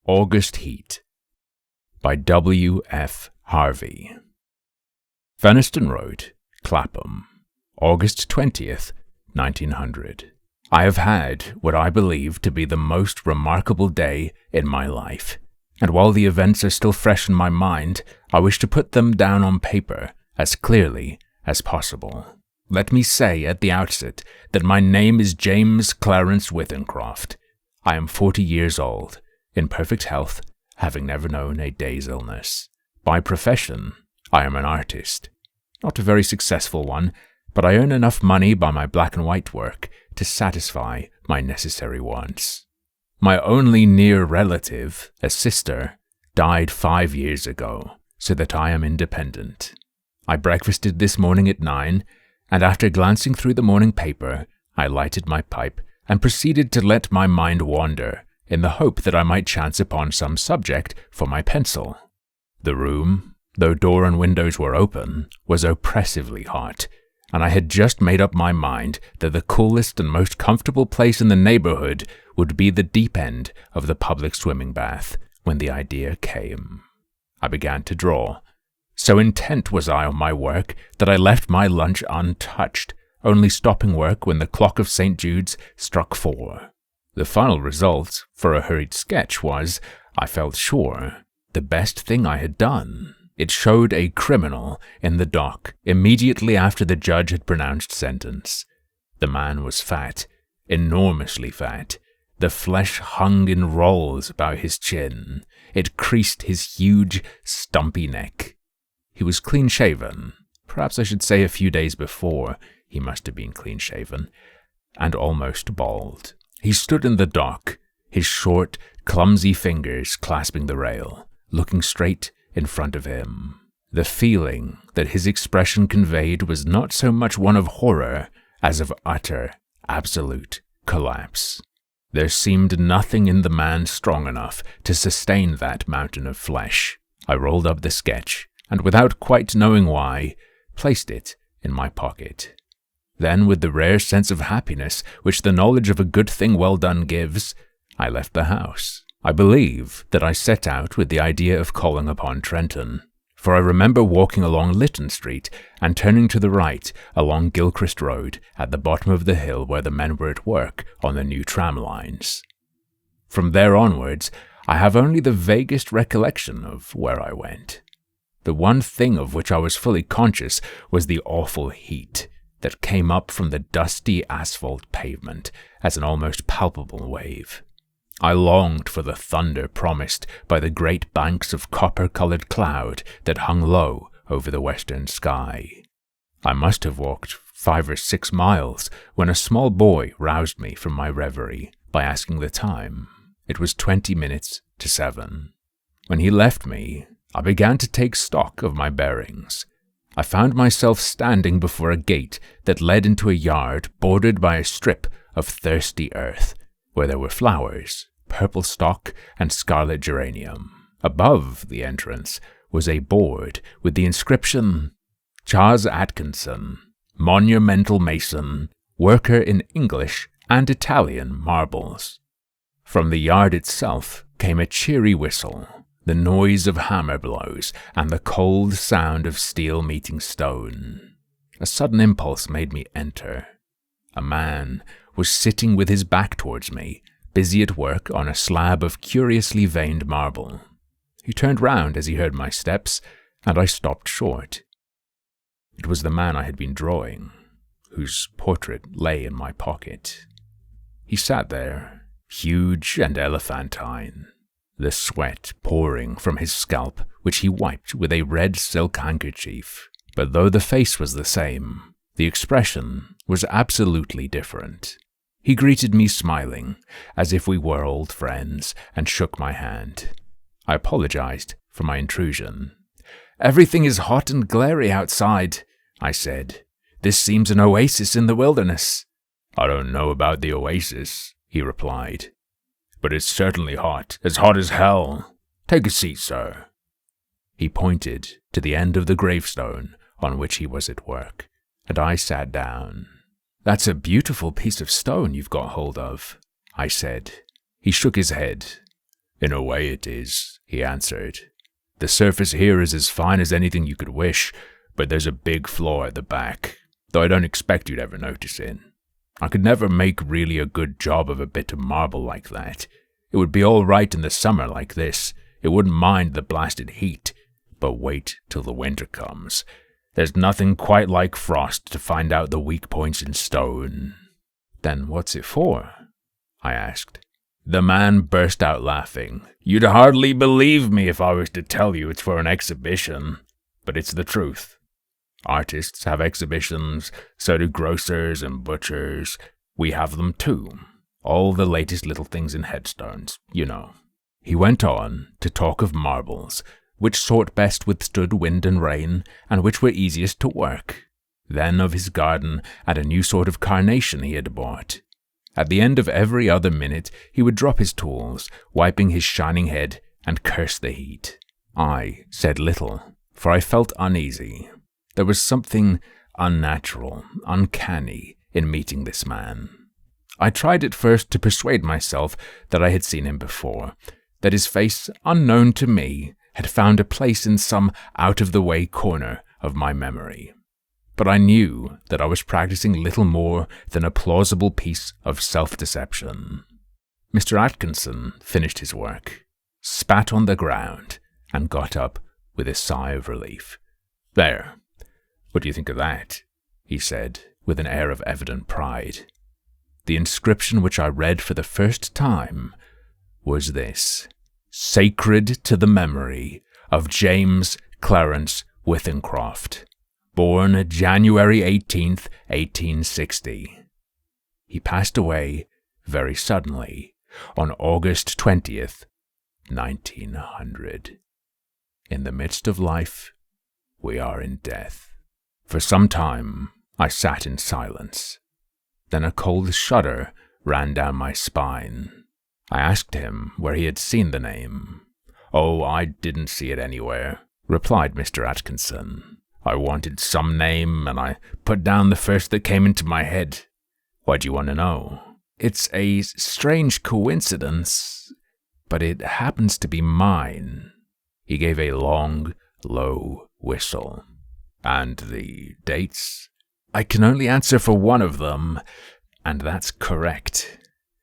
August Heat by W. F. Harvey. Veniston Road, Clapham, August 20th, 1900. I have had what I believe to be the most remarkable day in my life, and while the events are still fresh in my mind, I wish to put them down on paper as clearly as possible. Let me say at the outset that my name is James Clarence Withencroft. I am 40 years old, in perfect health, having never known a day's illness. By profession, I am an artist. Not a very successful one, but I earn enough money by my black and white work to satisfy my necessary wants. My only near relative, a sister, died 5 years ago, so that I am independent. I breakfasted this morning at 9, and after glancing through the morning paper, I lighted my pipe and proceeded to let my mind wander, in the hope that I might chance upon some subject for my pencil. The room, though door and windows were open, was oppressively hot, and I had just made up my mind that the coolest and most comfortable place in the neighborhood would be the deep end of the public swimming bath, when the idea came. I began to draw. So intent was I on my work that I left my lunch untouched, only stopping work when the clock of St. Jude's struck 4. The final result, for a hurried sketch, was, I felt sure, the best thing I had done. It showed a criminal in the dock immediately after the judge had pronounced sentence. The man was fat, enormously fat. The flesh hung in rolls about his chin. It creased his huge, stumpy neck. He was clean-shaven. Perhaps I should say a few days before he must have been clean-shaven, and almost bald. He stood in the dock, his short, clumsy fingers clasping the rail, looking straight in front of him. The feeling that his expression conveyed was not so much one of horror as of utter, absolute collapse. There seemed nothing in the man strong enough to sustain that mountain of flesh. I rolled up the sketch, and without quite knowing why, placed it in my pocket. Then, with the rare sense of happiness which the knowledge of a good thing well done gives, I left the house. I believe that I set out with the idea of calling upon Trenton, for I remember walking along Lytton Street and turning to the right along Gilchrist Road at the bottom of the hill where the men were at work on the new tram lines. From there onwards, I have only the vaguest recollection of where I went. The one thing of which I was fully conscious was the awful heat that came up from the dusty asphalt pavement as an almost palpable wave. I longed for the thunder promised by the great banks of copper-colored cloud that hung low over the western sky. I must have walked 5 or 6 miles when a small boy roused me from my reverie by asking the time. It was 20 minutes to 7. When he left me, I began to take stock of my bearings. I found myself standing before a gate that led into a yard bordered by a strip of thirsty earth, where there were flowers, purple stock and scarlet geranium. Above the entrance was a board with the inscription, Charles Atkinson, Monumental Mason, Worker in English and Italian Marbles. From the yard itself came a cheery whistle, the noise of hammer blows, and the cold sound of steel meeting stone. A sudden impulse made me enter. A man was sitting with his back towards me, busy at work on a slab of curiously veined marble. He turned round as he heard my steps, and I stopped short. It was the man I had been drawing, whose portrait lay in my pocket. He sat there, huge and elephantine, the sweat pouring from his scalp, which he wiped with a red silk handkerchief. But though the face was the same, the expression was absolutely different. He greeted me smiling, as if we were old friends, and shook my hand. I apologized for my intrusion. "Everything is hot and glary outside," I said. "This seems an oasis in the wilderness." "I don't know about the oasis," he replied, "but it's certainly hot as hell. Take a seat, sir." He pointed to the end of the gravestone on which he was at work, and I sat down. "That's a beautiful piece of stone you've got hold of," I said. He shook his head. "In a way it is," he answered. "The surface here is as fine as anything you could wish, but there's a big flaw at the back, though I don't expect you'd ever notice it. I could never make really a good job of a bit of marble like that. It would be all right in the summer like this. It wouldn't mind the blasted heat. But wait till the winter comes. There's nothing quite like frost to find out the weak points in stone." "Then what's it for?" I asked. The man burst out laughing. "You'd hardly believe me if I was to tell you it's for an exhibition, but it's the truth. Artists have exhibitions, so do grocers and butchers. We have them too. All the latest little things in headstones, you know." He went on to talk of marbles, which sort best withstood wind and rain, and which were easiest to work. Then of his garden and a new sort of carnation he had bought. At the end of every other minute he would drop his tools, wiping his shining head, and curse the heat. I said little, for I felt uneasy. There was something unnatural, uncanny, in meeting this man. I tried at first to persuade myself that I had seen him before, that his face, unknown to me, had found a place in some out-of-the-way corner of my memory. But I knew that I was practicing little more than a plausible piece of self-deception. Mr. Atkinson finished his work, spat on the ground, and got up with a sigh of relief. "There, what do you think of that?" he said, with an air of evident pride. The inscription which I read for the first time was this: "Sacred to the memory of James Clarence Withincroft, born January 18th, 1860. He passed away very suddenly on August 20th, 1900. In the midst of life, we are in death." For some time, I sat in silence. Then a cold shudder ran down my spine. I asked him where he had seen the name. "Oh, I didn't see it anywhere," replied Mr. Atkinson. "I wanted some name, and I put down the first that came into my head. Why do you want to know?" "It's a strange coincidence, but it happens to be mine." He gave a long, low whistle. "And the dates?" "I can only answer for one of them, and that's correct."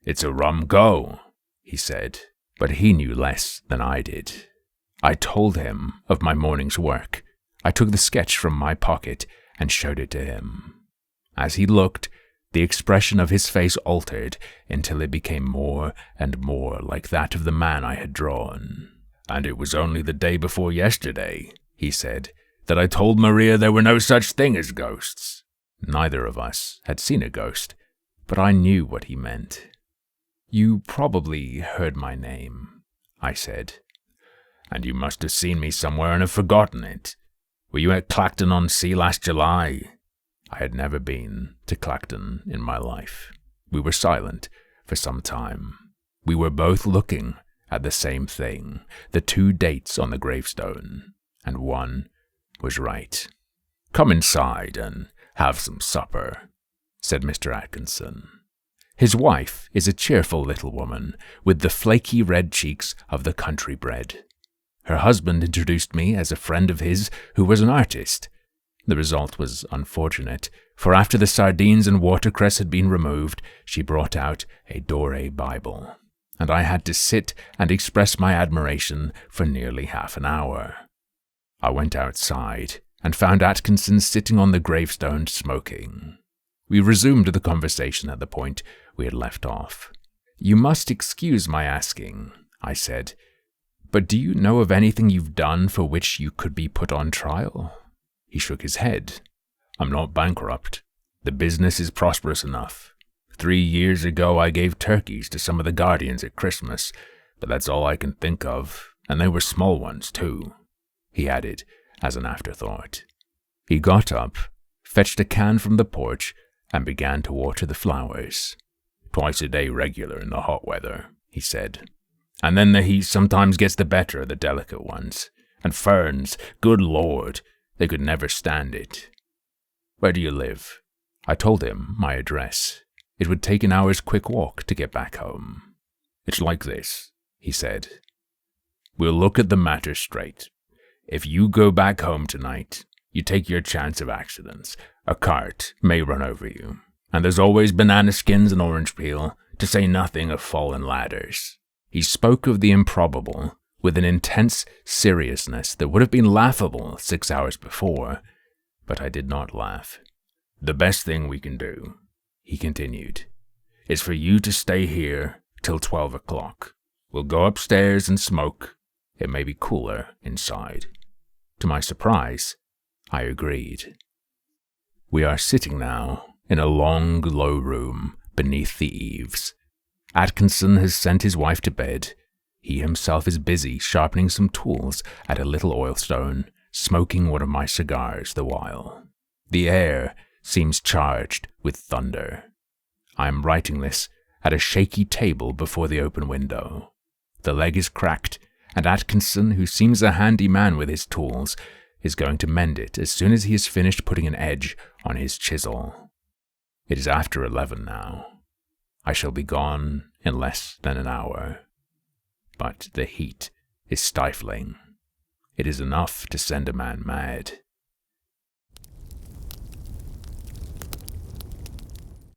"It's a rum go," he said, but he knew less than I did. I told him of my morning's work. I took the sketch from my pocket and showed it to him. As he looked, the expression of his face altered until it became more and more like that of the man I had drawn. "And it was only the day before yesterday," he said, "that I told Maria there were no such thing as ghosts." Neither of us had seen a ghost, but I knew what he meant. "You probably heard my name," I said. "And you must have seen me somewhere and have forgotten it. Were you at Clacton-on-Sea last July?" I had never been to Clacton in my life. We were silent for some time. We were both looking at the same thing, the two dates on the gravestone, and one was right. "Come inside and have some supper," said Mr. Atkinson. His wife is a cheerful little woman with the flaky red cheeks of the country bred. Her husband introduced me as a friend of his who was an artist. The result was unfortunate, for after the sardines and watercress had been removed, she brought out a Doré Bible, and I had to sit and express my admiration for nearly half an hour. I went outside and found Atkinson sitting on the gravestone smoking. We resumed the conversation at the point we had left off. "You must excuse my asking," I said, "but do you know of anything you've done for which you could be put on trial?" He shook his head. "I'm not bankrupt. The business is prosperous enough. 3 years ago I gave turkeys to some of the guardians at Christmas, but that's all I can think of, and they were small ones too," he added as an afterthought. He got up, fetched a can from the porch, and began to water the flowers. "Twice a day regular in the hot weather," he said. "And then the heat sometimes gets the better of the delicate ones. And ferns, good Lord, they could never stand it." "Where do you live?" I told him my address. It would take an hour's quick walk to get back home. "It's like this. he said. "We'll look at the matter straight. If you go back home tonight, you take your chance of accidents. A cart may run over you, and there's always banana skins and orange peel, to say nothing of fallen ladders." He spoke of the improbable with an intense seriousness that would have been laughable 6 hours before, but I did not laugh. "The best thing we can do," he continued, "is for you to stay here till 12 o'clock. We'll go upstairs and smoke. It may be cooler inside." To my surprise, I agreed. We are sitting now in a long, low room beneath the eaves. Atkinson has sent his wife to bed. He himself is busy sharpening some tools at a little oilstone, smoking one of my cigars the while. The air seems charged with thunder. I am writing this at a shaky table before the open window. The leg is cracked, and Atkinson, who seems a handy man with his tools, is going to mend it as soon as he has finished putting an edge on his chisel. It is after 11 now. I shall be gone in less than an hour. But the heat is stifling. It is enough to send a man mad.